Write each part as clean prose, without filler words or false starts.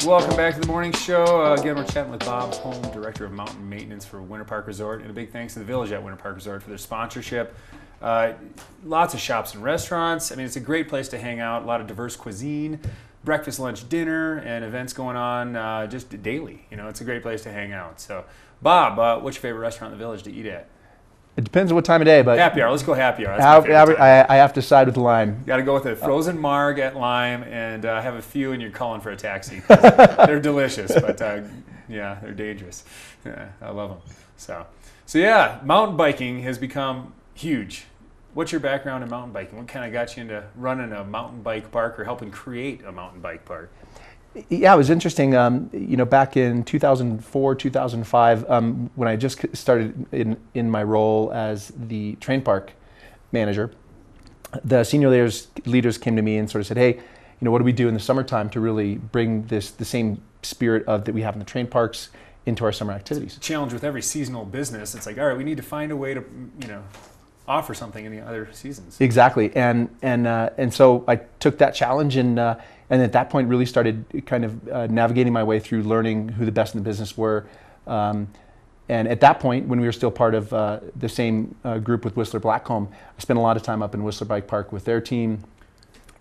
welcome back to the morning show. Again, we're chatting with Bob Holme, Director of Mountain Maintenance for Winter Park Resort, and a big thanks to the Village at Winter Park Resort for their sponsorship. Lots of shops and restaurants. I mean, it's a great place to hang out. A lot of diverse cuisine, breakfast, lunch, dinner, and events going on just daily. You know, it's a great place to hang out. So, Bob, what's your favorite restaurant in the Village to eat at? It depends on what time of day, but happy hour. Let's go happy hour. That's my favorite time. I have to side with Lime. Got to go with a frozen marg at Lime and have a few, and you're calling for a taxi. They're delicious, but yeah, they're dangerous. Yeah, I love them. So yeah, mountain biking has become huge. What's your background in mountain biking? What kind of got you into running a mountain bike park or helping create a mountain bike park? Yeah, it was interesting. You know, back in 2004, 2005, when I just started in my role as the train park manager, the senior leaders came to me and sort of said, "Hey, you know, what do we do in the summertime to really bring the same spirit that we have in the train parks into our summer activities?" It's a challenge with every seasonal business. It's like, all right, we need to find a way to, you know, offer something in the other seasons. Exactly, and so I took that challenge and at that point really started kind of navigating my way through learning who the best in the business were. And at that point, when we were still part of the same group with Whistler Blackcomb, I spent a lot of time up in Whistler Bike Park with their team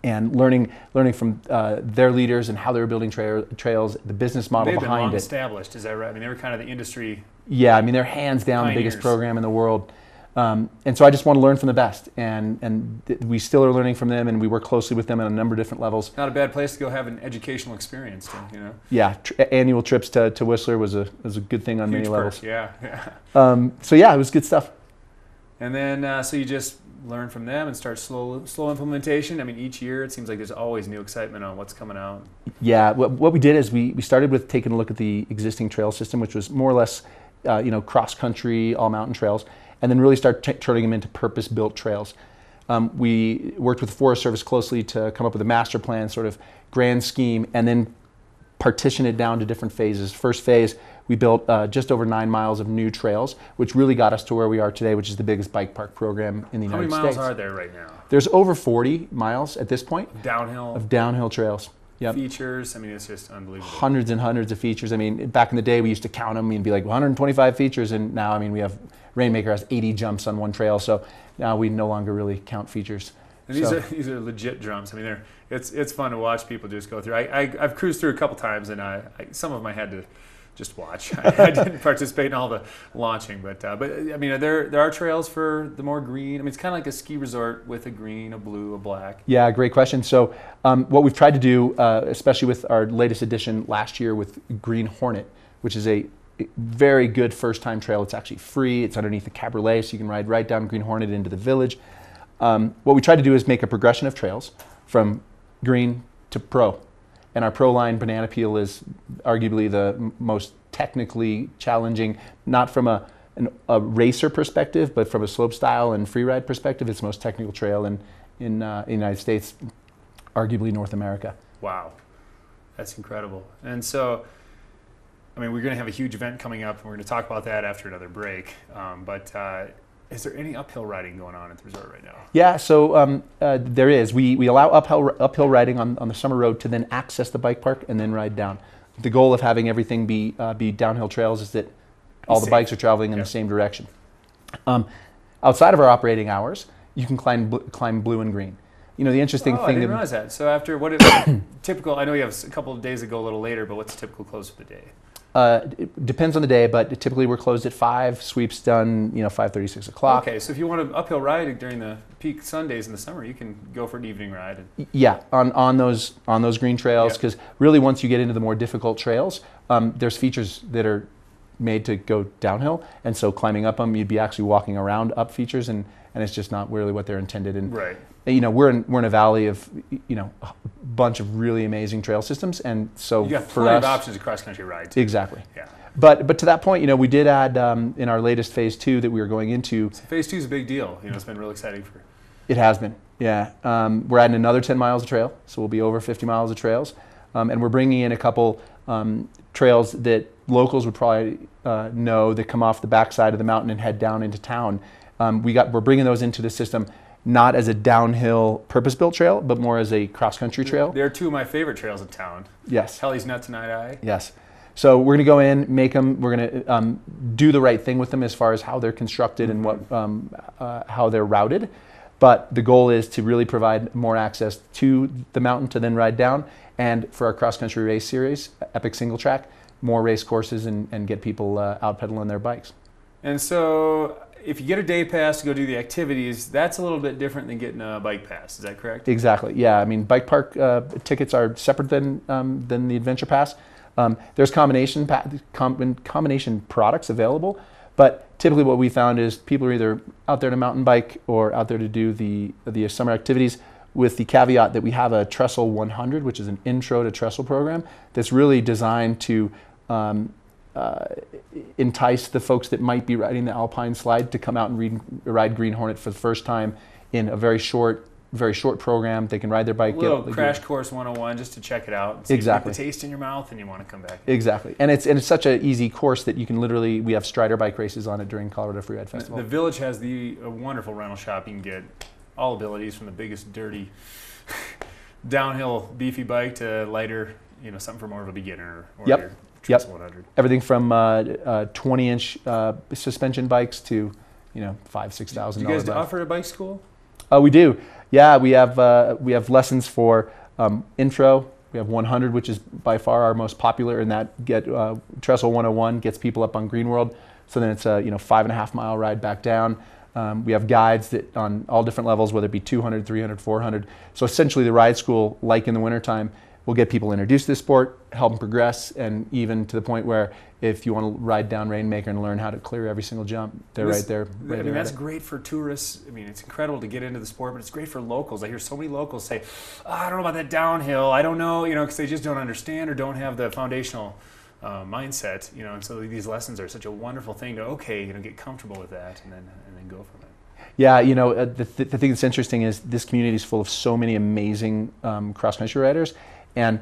and learning from their leaders and how they were building trails, the business model behind it. They've been long established, is that right? I mean, they were kind of the industry. Yeah, I mean, they're hands down pioneers. The biggest program in the world. And so I just want to learn from the best, and we still are learning from them, and we work closely with them on a number of different levels. Not a bad place to go have an educational experience, you know. Yeah, annual trips to Whistler was a good thing on Huge many levels. Yeah. So yeah, it was good stuff. And then so you just learn from them and start slow implementation. I mean, each year it seems like there's always new excitement on what's coming out. Yeah, what we did is we started with taking a look at the existing trail system, which was more or less you know, cross country, all mountain trails, and then really start turning them into purpose-built trails. We worked with the Forest Service closely to come up with a master plan, sort of grand scheme, and then partition it down to different phases. First phase, we built just over 9 miles of new trails, which really got us to where we are today, which is the biggest bike park program in the United States. How many miles are there right now? There's over 40 miles at this point. Downhill? Of downhill trails. Yep. Features, I mean, it's just unbelievable. Hundreds and hundreds of features. I mean, back in the day, we used to count them and be like 125 features, and now, I mean, we have Rainmaker has 80 jumps on one trail, so now we no longer really count featers. And these are legit jumps. I mean, it's fun to watch people just go through. I've cruised through a couple times, and some of them I had to just watch. I didn't participate in all the launching, but I mean, there are trails for the more green. I mean, it's kind of like a ski resort with a green, a blue, a black. Yeah, great question. So what we've tried to do, especially with our latest edition last year with Green Hornet, which is a very good first-time trail. It's actually free. It's underneath the Cabriolet, so you can ride right down Green Hornet into the village. What we tried to do is make a progression of trails from green to pro. And our pro line banana peel is arguably the most technically challenging, not from a racer perspective, but from a slope style and free ride perspective. It's the most technical trail in the United States, arguably North America. Wow, that's incredible. And so, I mean, we're going to have a huge event coming up, and we're going to talk about that after another break. But is there any uphill riding going on at the resort right now? Yeah, so there is. We allow uphill riding on the summer road to then access the bike park and then ride down. The goal of having everything be downhill trails is that all the bikes are traveling in the same direction. Outside of our operating hours, you can climb blue and green. You know, the interesting thing. I didn't realize that. So after typical, I know you have a couple of days to go a little later, but what's the typical close for the day? It depends on the day, but typically we're closed at 5. Sweeps done, you know, 5:30, 6 o'clock. Okay, so if you want an uphill ride during the peak Sundays in the summer, you can go for an evening ride. Yeah, on those green trails, because really once you get into the more difficult trails, there's features that are made to go downhill, and so climbing up them, you'd be actually walking around up features, and it's just not really what they're intended. And right. You know, we're in a valley of, you know, a bunch of really amazing trail systems, and so you got for plenty us, of options of cross-country rides. Exactly. Yeah. But to that point, you know, we did add in our latest phase 2 that we were going into. So phase 2 is a big deal. You know, it's been real exciting for. It has been. Yeah. We're adding another 10 miles of trail, so we'll be over 50 miles of trails, and we're bringing in a couple trails that locals would probably know that come off the backside of the mountain and head down into town. We're bringing those into the system not as a downhill purpose-built trail, but more as a cross-country trail. They're two of my favorite trails in town. Yes. Helly's Nuts and Eye. Yes. So we're going to go in, make them. We're going to do the right thing with them as far as how they're constructed and what how they're routed. But the goal is to really provide more access to the mountain to then ride down, and for our cross-country race series, Epic Single Track, more race courses and get people out pedaling their bikes. And so, if you get a day pass to go do the activities, that's a little bit different than getting a bike pass. Is that correct? Exactly. Yeah. I mean, bike park tickets are separate than the adventure pass. There's combination products available, but typically what we found is people are either out there to mountain bike or out there to do the summer activities, with the caveat that we have a Trestle 100, which is an intro to trestle program that's really designed to entice the folks that might be riding the Alpine slide to come out and ride Green Hornet for the first time in a very short program. They can ride their bike. A little crash course 101 just to check it out. And see exactly. If you get the taste in your mouth and you want to come back. Exactly. And it's such an easy course that you can literally, we have Strider bike races on it during Colorado Freeride Festival. The Village has a wonderful rental shop. You can get all abilities from the biggest dirty downhill beefy bike to lighter, something for more of a beginner or your Trestle 100. Everything from 20-inch suspension bikes to, $5,000-$6,000. Do you guys offer a bike school? We do. Yeah, we have lessons for intro. We have 100, which is by far our most popular, and that Trestle 101 gets people up on Green World. So then it's a 5.5 mile ride back down. We have guides that on all different levels, whether it be 200, 300, 400. So essentially the ride school, like in the wintertime, will get people introduced to the sport, help them progress, and even to the point where if you want to ride down Rainmaker and learn how to clear every single jump, they're right there. That's great for tourists. I mean, it's incredible to get into the sport, but it's great for locals. I hear so many locals say, I don't know about that downhill. I don't know, because they just don't understand or don't have the foundational mindset, and so these lessons are such a wonderful thing to, get comfortable with that and then go from it. Yeah, the thing that's interesting is this community is full of so many amazing cross-country riders, and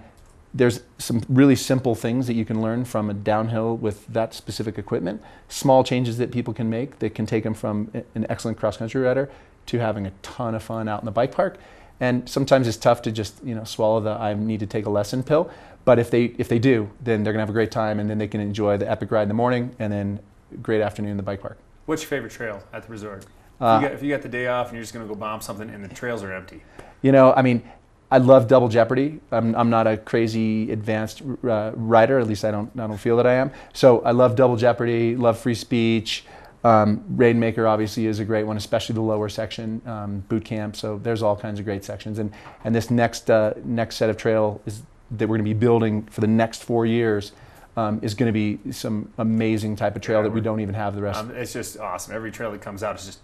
there's some really simple things that you can learn from a downhill with that specific equipment. Small changes that people can make that can take them from an excellent cross-country rider to having a ton of fun out in the bike park. And sometimes it's tough to just swallow the I need to take a lesson pill. But if they do, then they're gonna have a great time, and then they can enjoy the epic ride in the morning and then a great afternoon in the bike park. What's your favorite trail at the resort? If you got the day off and you're just gonna go bomb something and the trails are empty. I love Double Jeopardy. I'm not a crazy advanced rider, at least I don't feel that I am. So I love Double Jeopardy, love Free Speech. Rainmaker obviously is a great one, especially the lower section, boot camp. So there's all kinds of great sections. And this next set of trail that we're going to be building for the next 4 years is going to be some amazing type of trail that we don't even have the rest. It's just awesome. Every trail that comes out is just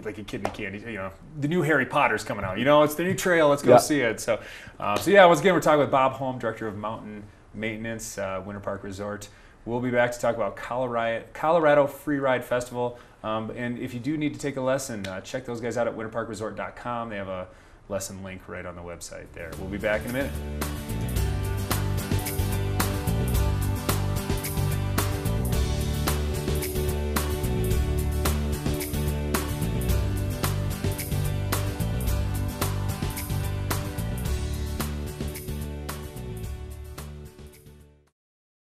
like a kid in a candy. The new Harry Potter's coming out. It's the new trail. Let's go see it. So yeah, once again, we're talking with Bob Holme, Director of Mountain Maintenance, Winter Park Resort. We'll be back to talk about Colorado Freeride Festival. And if you do need to take a lesson, check those guys out at winterparkresort.com. They have a lesson link right on the website there. We'll be back in a minute.